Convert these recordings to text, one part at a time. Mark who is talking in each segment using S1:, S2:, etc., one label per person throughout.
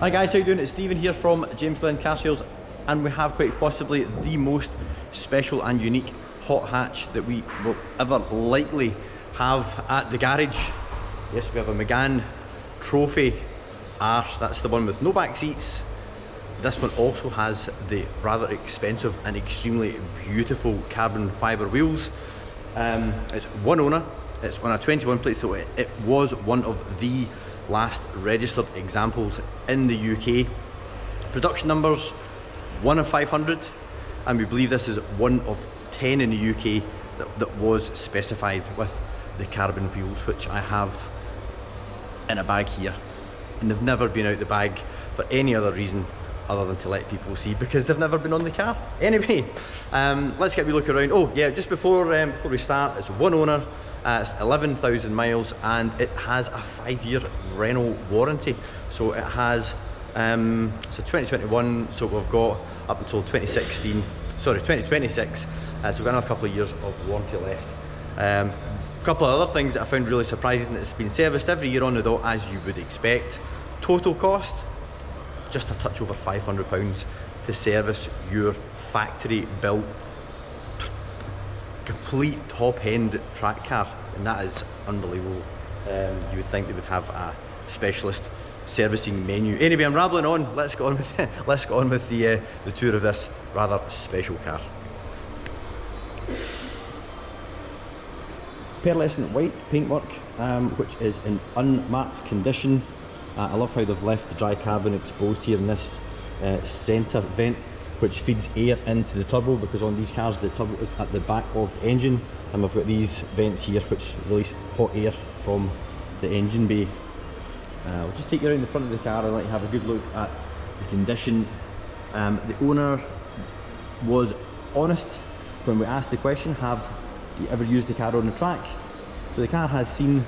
S1: Hi guys, how you doing? It's Stephen here from Glen Car Sales, and we have quite possibly the most special and unique hot hatch that we will ever likely have at the garage. Yes, we have a Megane Trophy R, that's the one with no back seats. This one also has the rather expensive and extremely beautiful carbon fibre wheels. It's one owner, it's on a 21 plate, so it was one of the last registered examples in the UK. Production numbers 1 of 500, and we believe this is 1 of 10 in the UK that was specified with the carbon wheels, which I have in a bag here, and they've never been out the bag for any other reason other than to let people see, because they've never been on the car. Anyway, let's get a wee look around. Oh yeah, just before we start, it's one owner, it's 11,000 miles, and it has a 5-year Renault warranty. So it has, so 2021, so we've got up until 2026, so we've got another couple of years of warranty left. A couple of other things that I found really surprising: it's been serviced every year on the dot, as you would expect. Total cost, just a touch over £500 to service your factory built complete top end track car, and that is unbelievable. You would think they would have a specialist servicing menu. Anyway, I'm rambling on. Let's get on with the tour of this rather special car. Pearlescent white paintwork, which is in unmatte condition. I love how they've left the dry carbon exposed here in this centre vent, which feeds air into the turbo, because on these cars the turbo is at the back of the engine, and we've got these vents here which release hot air from the engine bay. I'll just take you around the front of the car and let you have a good look at the condition. The owner was honest when we asked the question, have you ever used the car on the track? So the car has seen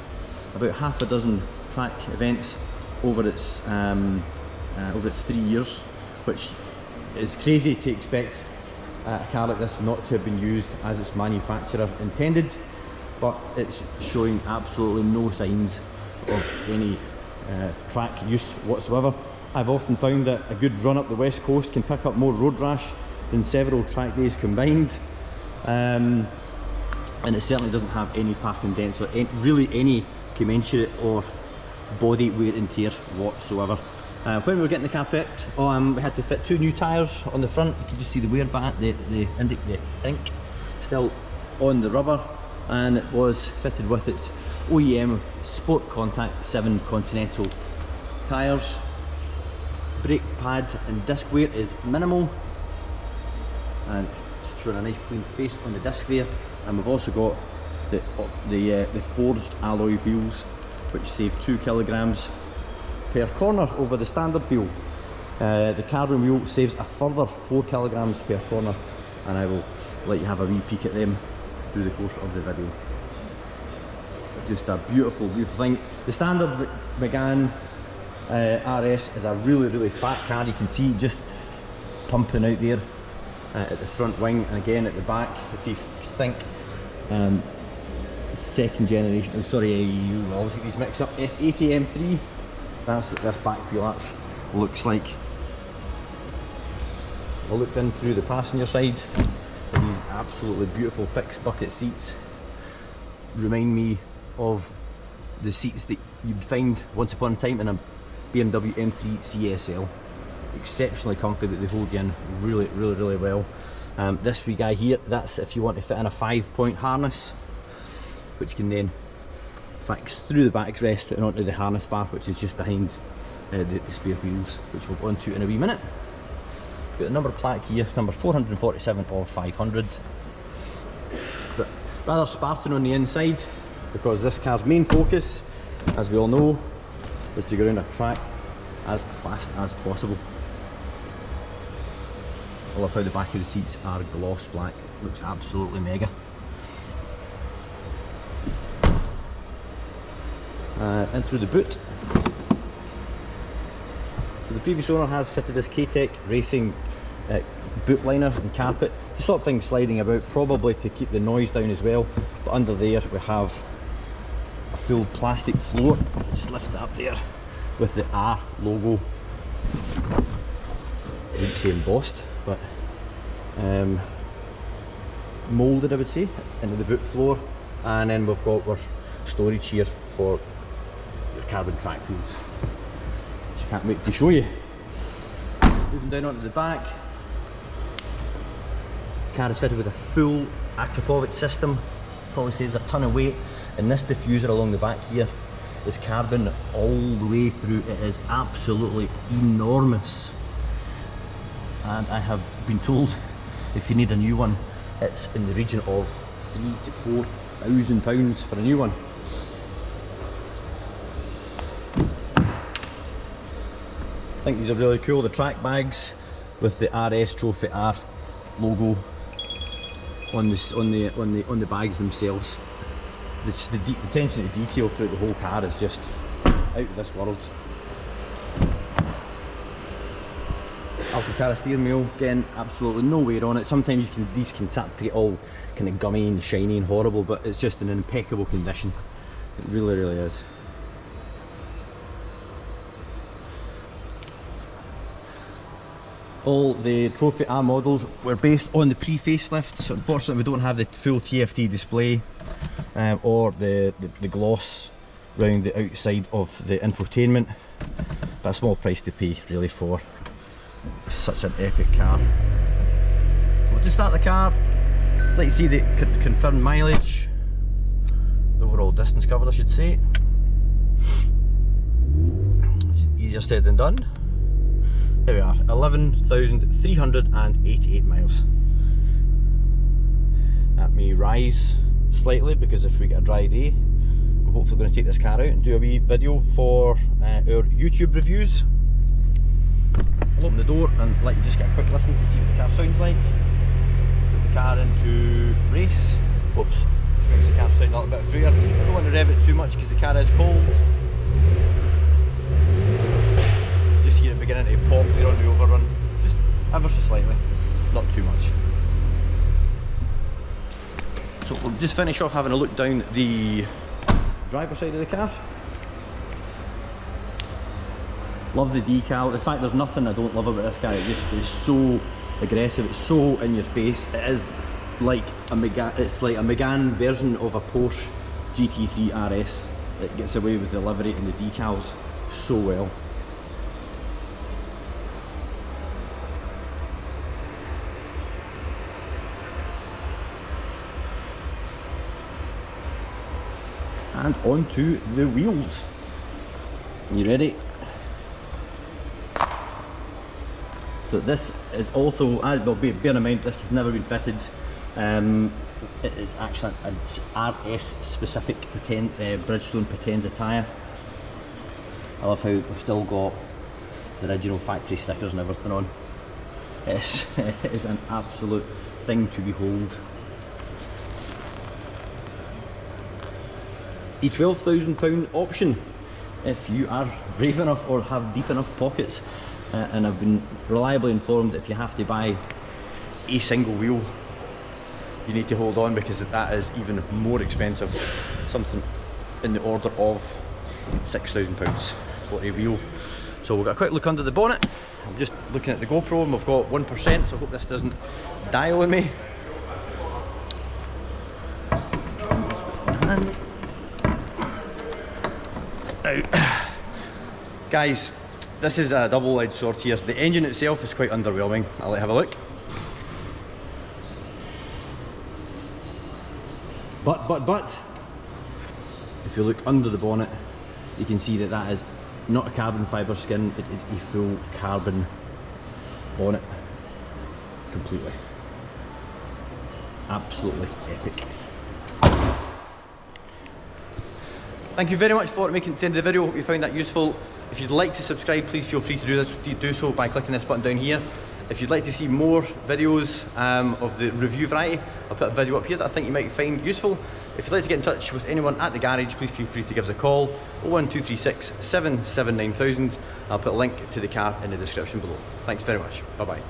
S1: about half a dozen track events over its 3 years, which is crazy to expect a car like this not to have been used as its manufacturer intended, but it's showing absolutely no signs of any track use whatsoever. I've often found that a good run up the west coast can pick up more road rash than several track days combined, and it certainly doesn't have any parking dents or really any commensurate or body wear and tear whatsoever. When we were getting the car prepped, we had to fit 2 new tyres on the front. You can just see the wear back, the ink still on the rubber, and it was fitted with its OEM Sport Contact 7 Continental tyres. Brake pad and disc wear is minimal, and it's showing a nice clean face on the disc there. And we've also got the forged alloy wheels, which save 2 kilograms per corner over the standard wheel. The carbon wheel saves a further 4 kilograms per corner, and I will let you have a wee peek at them through the course of the video. Just a beautiful, beautiful thing. The standard Megane RS is a really fat car. You can see just pumping out there at the front wing, and again at the back. If you think second generation, you always get these mixed up, F80 M3, that's what this back wheel arch looks like. I looked in through the passenger side, and these absolutely beautiful fixed bucket seats remind me of the seats that you'd find once upon a time in a BMW M3 CSL. Exceptionally comfy, that they hold you in really well. This wee guy here, that's if you want to fit in a 5-point harness, which can then fix through the backrest and onto the harness bar, which is just behind the spare wheels, which we'll go on to in a wee minute. Got the number plaque here, number 447 of 500. But rather Spartan on the inside, because this car's main focus, as we all know, is to go around a track as fast as possible. I love how the back of the seats are gloss black, looks absolutely mega. In through the boot. So the previous owner has fitted this K-Tech Racing boot liner and carpet to stop things sliding about, probably to keep the noise down as well. But under there we have a full plastic floor. Just lift it up there with the R logo I wouldn't say embossed, but moulded, I would say, into the boot floor. And then we've got our storage here for your carbon track wheels, which I can't wait to show you. Moving down onto the back, the car is fitted with a full Akrapovic system. Probably saves a ton of weight, and this diffuser along the back here is carbon all the way through. It is absolutely enormous, and I have been told if you need a new one, it's in the region of £3,000 to £4,000 for a new one. I think these are really cool, the track bags with the RS Trophy R logo on the bags themselves. The attention to detail throughout the whole car is just out of this world. Alcantara steering wheel, again, absolutely no wear on it. Sometimes these can start to get all kind of gummy and shiny and horrible, but it's just in impeccable condition. It really, really is. All the Trophy R models were based on the pre-facelift, so unfortunately we don't have the full TFT display or the gloss around the outside of the infotainment, but a small price to pay really for such an epic car. So we'll just start the car, let you see the confirmed mileage, the overall distance covered I should say. Easier said than done. Here we are, 11,388 miles. That may rise slightly because if we get a dry day, I'm hopefully going to take this car out and do a wee video for our YouTube reviews. I'll open the door and let you just get a quick listen to see what the car sounds like. Put the car into race. Oops, makes the car sound a little bit freer. I don't want to rev it too much because the car is cold. Beginning to pop there on the overrun, just ever so slightly, not too much. So we'll just finish off having a look down the driver's side of the car. Love the decal. In fact, there's nothing I don't love about this car. It just is so aggressive, it's so in your face. It is like a Megane, it's like a Megane version of a Porsche GT3 RS. It gets away with the livery and the decals so well. And onto the wheels. You ready? So this is also, well, bear in mind this has never been fitted. It is actually an RS specific Bridgestone Potenza tyre. I love how we've still got the original factory stickers and everything on. It is an absolute thing to behold. A £12,000 option if you are brave enough or have deep enough pockets, and I've been reliably informed that if you have to buy a single wheel you need to hold on because that is even more expensive, something in the order of £6,000 for a wheel. So we've got a quick look under the bonnet. I'm just looking at the GoPro and we've got 1%, so I hope this doesn't die on me. And now, guys, this is a double-edged sword here. The engine itself is quite underwhelming. I'll let you have a look. But, if you look under the bonnet, you can see that that is not a carbon fibre skin, it is a full carbon bonnet. Completely. Absolutely epic. Thank you very much for making it to the end of the video. Hope you found that useful. If you'd like to subscribe, please feel free to do so by clicking this button down here. If you'd like to see more videos of the review variety, I'll put a video up here that I think you might find useful. If you'd like to get in touch with anyone at the garage, please feel free to give us a call, 01236 779 9000. I'll put a link to the car in the description below. Thanks very much. Bye bye.